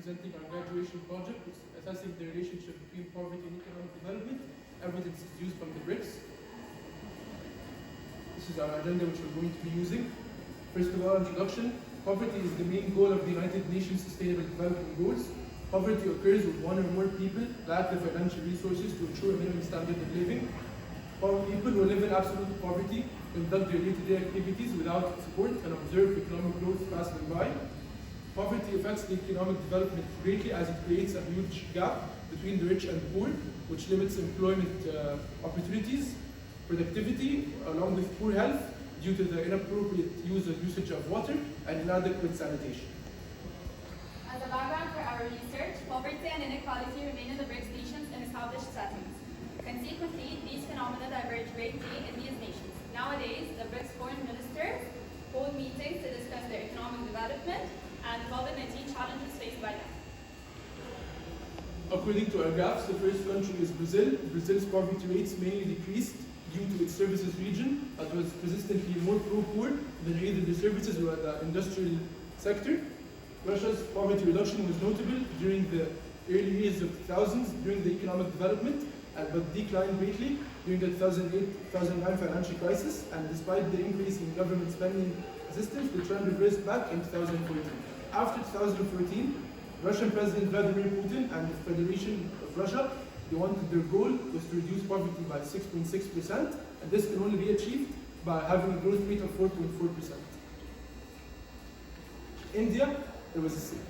presenting our graduation project, which is assessing the relationship between poverty and economic development. Evidence is used from the BRICS. This is our agenda which we're going to be using. First of all, introduction. Poverty is the main goal of the United Nations Sustainable Development Goals. Poverty occurs when one or more people lack the financial resources to ensure a minimum standard of living. Poor people who live in absolute poverty conduct their day-to-day activities without support and observe economic growth pass them by. Poverty affects the economic development greatly as it creates a huge gap between the rich and the poor, which limits employment opportunities, productivity, along with poor health due to the inappropriate usage of water and inadequate sanitation. As a background for our research, poverty and inequality remain in the BRICS nations in established settings. Consequently, these phenomena diverge greatly in these nations. Nowadays, the BRICS foreign ministers hold meetings to discuss their economic development and COVID-19 challenges faced by them. According to our graphs, the first country is Brazil. Brazil's poverty rates mainly decreased due to its services region, as was persistently more pro-poor than either the services or the industrial sector. Russia's poverty reduction was notable during the early years of the 2000s during the economic development, but declined greatly during the 2008-2009 financial crisis, and despite the increase in government spending assistance, the trend reversed back in 2014. After 2014, Russian President Vladimir Putin and the Federation of Russia, their goal was to reduce poverty by 6.6%, and this can only be achieved by having a growth rate of 4.4%. India,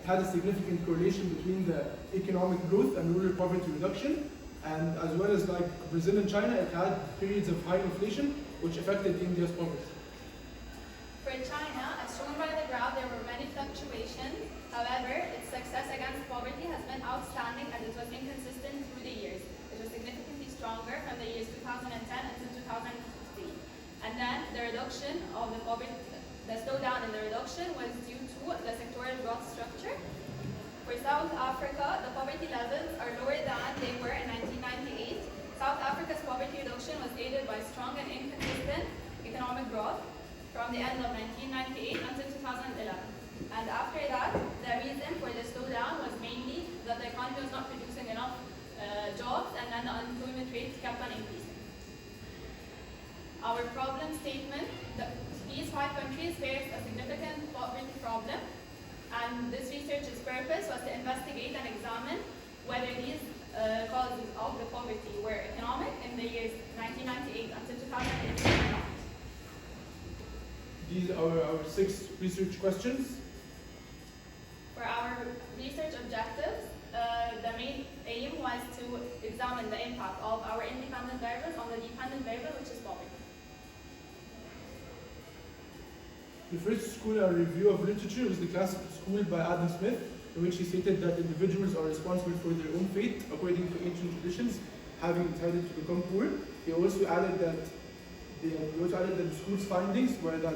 had a significant correlation between the economic growth and rural poverty reduction, and as well as like Brazil and China, it had periods of high inflation, which affected India's poverty. For China, as shown by the graph, there were many fluctuations. However, its success against poverty has been outstanding as it was inconsistent through the years. It was significantly stronger from the years 2010 until 2015. And then the reduction of the poverty, the slowdown in the reduction was due to the sectoral growth structure. For South Africa, the poverty levels are lower than they were in 1998. South Africa's poverty reduction was aided by strong and inconsistent economic growth from the end of 1998 until 2011. And after that, the reason for the slowdown was mainly that the economy was not producing enough jobs, and then the unemployment rate kept on increasing. Our problem statement, these 5 countries face a significant poverty problem, and this research's purpose was to investigate and examine whether these causes of the poverty were economic in the years 1998 until 2018 or not. These are our 6 research questions. For our research objectives, the main aim was to examine the impact of our independent variables on the dependent variable, which is poverty. The first school, our review of literature, was the classical school by Adam Smith, in which he stated that individuals are responsible for their own fate according to ancient traditions, having decided to become poor. He also added that the school's findings were that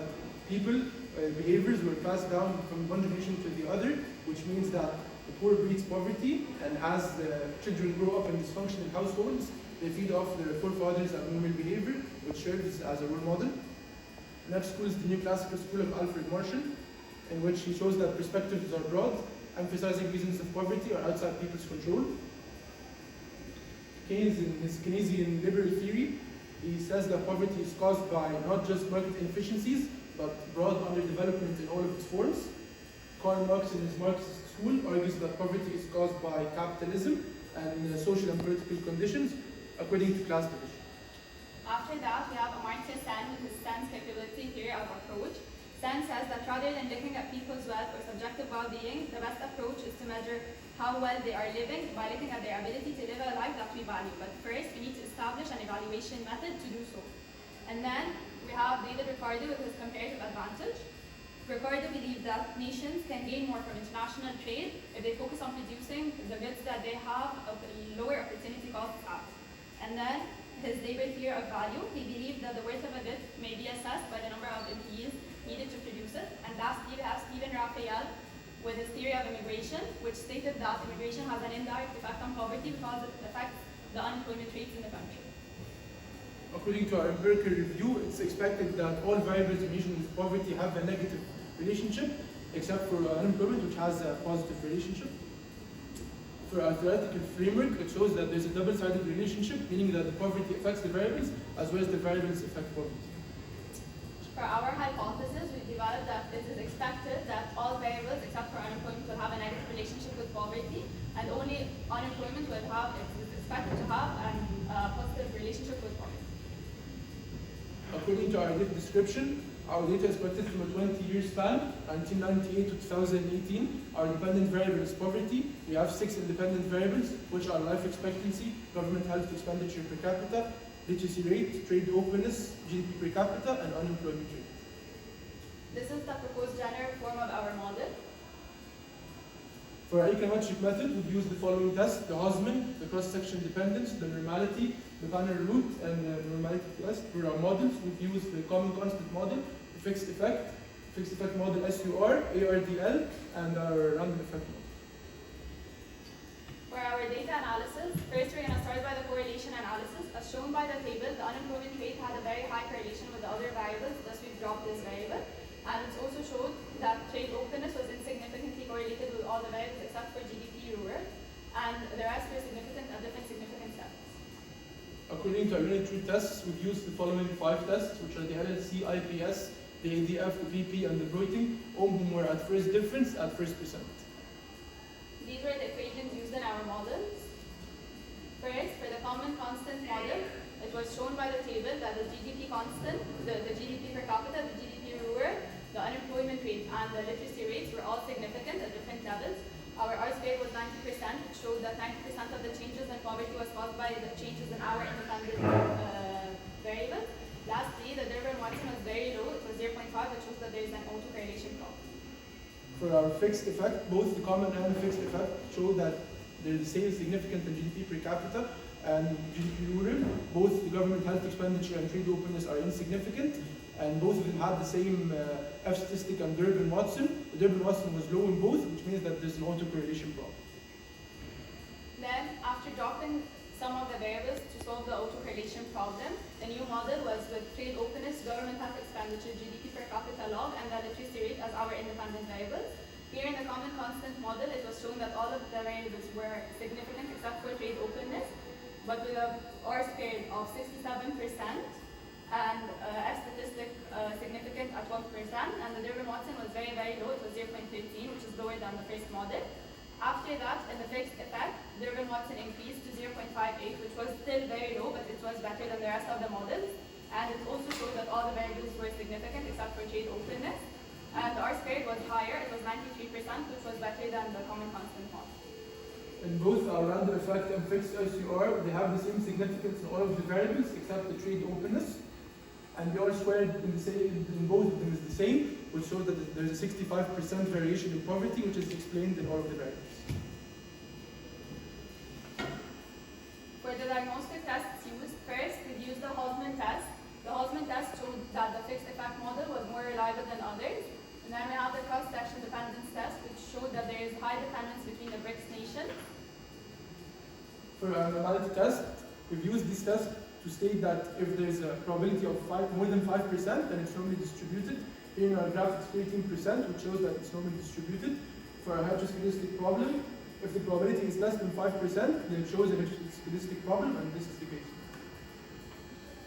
behaviors were passed down from one generation to the other, which means that the poor breeds poverty, and as the children grow up in dysfunctional households, they feed off their forefathers' abnormal behavior, which serves as a role model. The next school is the new classical school of Alfred Marshall, in which he shows that perspectives are broad, emphasizing reasons of poverty are outside people's control. Keynes, in his Keynesian liberal theory, he says that poverty is caused by not just market inefficiencies, but broad underdevelopment in all of its forms. Karl Marx, in his Marxist school, argues that poverty is caused by capitalism and social and political conditions according to class division. After that, we have Amartya Sen with his sense capability theory of approach. Sen says that rather than looking at people's wealth or subjective well-being, the best approach is to measure how well they are living by looking at their ability to live a life that we value. But first, we need to establish an evaluation method to do so. And then we have David Ricardo with his comparative advantage. Ricardo believes that nations can gain more from international trade if they focus on producing the goods that they have of lower opportunity costs at. And then his labor theory of value, he believed that the worth of a good may be assessed by the number of employees needed to produce it. And lastly, we have Stephen Raphael with his theory of immigration, which stated that immigration has an indirect effect on poverty because it affects the unemployment rates in the country. According to our empirical review, it's expected that all variables in relation with poverty have a negative relationship, except for unemployment, which has a positive relationship. For our theoretical framework, it shows that there's a double-sided relationship, meaning that the poverty affects the variables as well as the variables affect poverty. For our hypothesis, we developed that it is expected that all variables except for unemployment will have a negative relationship with poverty, and only unemployment will have, it's expected to have a positive relationship with poverty. According to our data description, our data is collected from a 20-year span, 1998 to 2018. Our dependent variable is poverty. We have 6 independent variables, which are life expectancy, government health expenditure per capita, literacy rate, trade openness, GDP per capita, and unemployment rate. This is the proposed general form of our model. For our econometric method, we've used the following tests: the Hosman, the cross-section dependence, the normality, the Banner root, and the normality test. For our models, we've used the common constant model, the fixed effect model SUR, ARDL, and our random effect model. For our data analysis, first we're going to start by the correlation analysis. As shown by the table, the unemployment rate had a very high correlation with the other variables, thus we've dropped this variable. And it's also showed that trade openness was insignificantly correlated with all the variables except for GDP rural, and the rest were significant at different significance levels. According to our unit 2 tests, we've used the following 5 tests, which are the LLC, IPS, the ADF, the PP, and the Breuting. All of them were at first difference, at first percent. These were the equations used in our models. First, for the common constant model, it was shown by the table that the GDP constant, the GDP per capita, the GDP rural, the unemployment rate, and the literacy rates were all significant at different levels. Our R-squared was 90%, which showed that 90% of the changes in poverty was caused by the changes in our independent variables. Lastly, the Durbin-Watson was very low, it was 0.5, which shows that there is an autocorrelation problem. For our fixed effect, both the common and the fixed effect show that they're the same significant in GDP per capita and GDP rural. Both the government health expenditure and trade openness are insignificant, and both of them had the same F statistic and Durbin-Watson. The Durbin-Watson was low in both, which means that there's an autocorrelation problem. Then, after dropping some of the variables to solve the autocorrelation problem, the new model was with trade openness, government health expenditure, GDP per capita log, and the literacy rate as our independent variables. Here in the common constant model, it was shown that all of the variables were significant except for trade openness, but with a R-squared of 67% and F statistic significant at 12%, and the Durbin-Watson was very, very low, it was 0.13, which is lower than the first model. After that, in the fixed effect, Durbin-Watson increased to 0.58, which was still very low, but it was better than the rest of the models. And it also showed that all the variables were significant except for trade openness. And the R-squared was higher, it was 93%, which was better than the common constant model. In both our random effect and fixed SUR, they have the same significance in all of the variables except the trade openness. And the R-squared in both of them is the same, which shows that there's a 65% variation in poverty, which is explained in all of the variables. For the diagnostic tests used, first we used the Hosman test. The Hosman test showed that the fixed effect model was more reliable than others. And then we have the cross-section dependence test, which showed that there is high dependence between the BRICS nations. For our normality test, we've used this test to state that if there's a probability of more than 5%, then it's normally distributed. Here in our graph, it's 13%, which shows that it's normally distributed. For our heteroscedastic problem, if the probability is less than 5%, then it shows a heteroscedastic problem, and this is the case.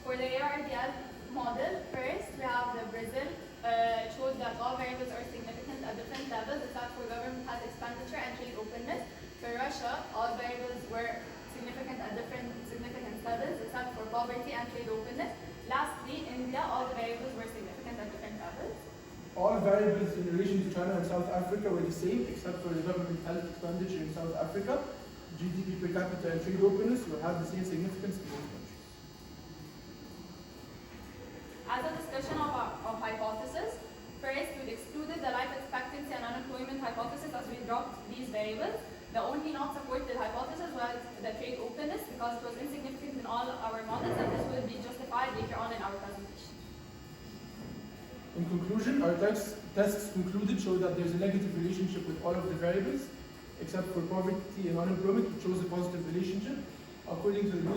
For the ARDL model, first we have the Brazil. It showed that all variables are significant at different levels, except for government health expenditure and trade openness. For Russia, all variables were significant at different significance levels, except for poverty and trade openness. Lastly, India, all the variables were significant at different levels. All variables in relation to China and South Africa were the same, except for the government health expenditure in South Africa. GDP per capita and trade openness will have the same significance in both countries. As a discussion of hypothesis, first we've excluded the life expectancy and unemployment hypothesis as we dropped these variables. The only not supported hypothesis was the trade openness because it was insignificant in all our models, and this will be justified later on in our presentation. In conclusion, our tests concluded show that there's a negative relationship with all of the variables, except for poverty and unemployment, which shows a positive relationship. According to the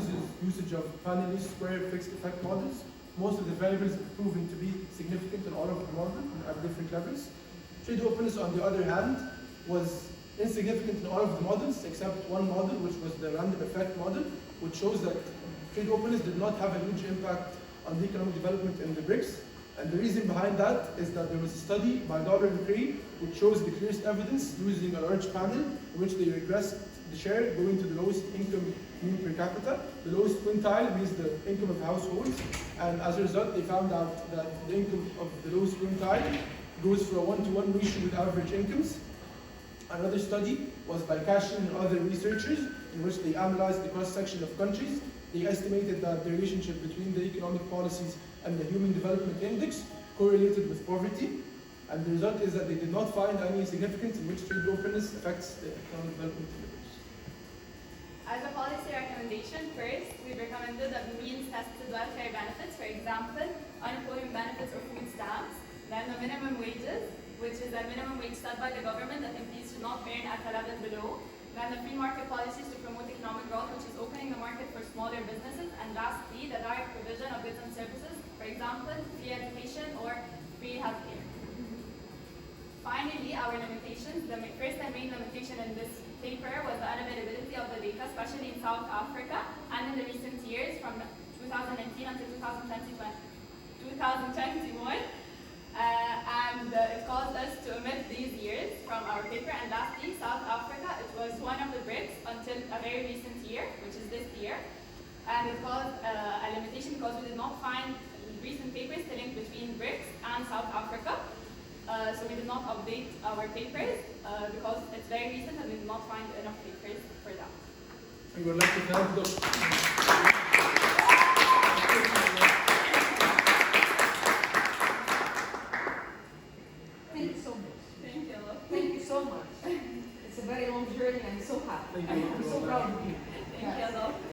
usage of panelist square fixed effect models, most of the variables have proven to be significant in all of the models at different levels. Trade openness, on the other hand, was insignificant in all of the models except one model, which was the random effect model, which shows that trade openness did not have a huge impact on the economic development in the BRICS. And the reason behind that is that there was a study by Dollar and Gray which shows the clearest evidence using a large panel in which they regressed the share going to the lowest income mean per capita. The lowest quintile means the income of households, and as a result they found out that the income of the lowest quintile goes for a 1-to-1 ratio with average incomes. Another study was by Cashin and other researchers in which they analyzed the cross-section of countries. They estimated that the relationship between the economic policies and the Human Development Index correlated with poverty. And the result is that they did not find any significance in which trade openness affects the economic development in the BRICS. As a policy recommendation, first, we recommended that means tested welfare benefits, for example, unemployment benefits or food stamps. Then the minimum wages, which is a minimum wage set by the government that employees should not earn at a level below. Then the free market policies to promote economic growth, which is opening the market for smaller businesses. And lastly, the direct provision of goods and services, for example, free education or free healthcare. Finally, our limitations. The first and main limitation in this paper was the unavailability of the data, especially in South Africa, and in the recent years from 2019 until 2021. And it caused us to omit these years from our paper. And lastly, South Africa, it was one of the BRICS until a very recent year, which is this year. And it caused a limitation because we did not find recent papers to link between BRICS and South Africa. So we did not update our papers because it's very recent and we did not find enough papers for that. We would like to thank Dr. Thank you so much. Thank you. Thank you so much. It's a very long journey. I'm so happy. Thank you. I'm so proud of you.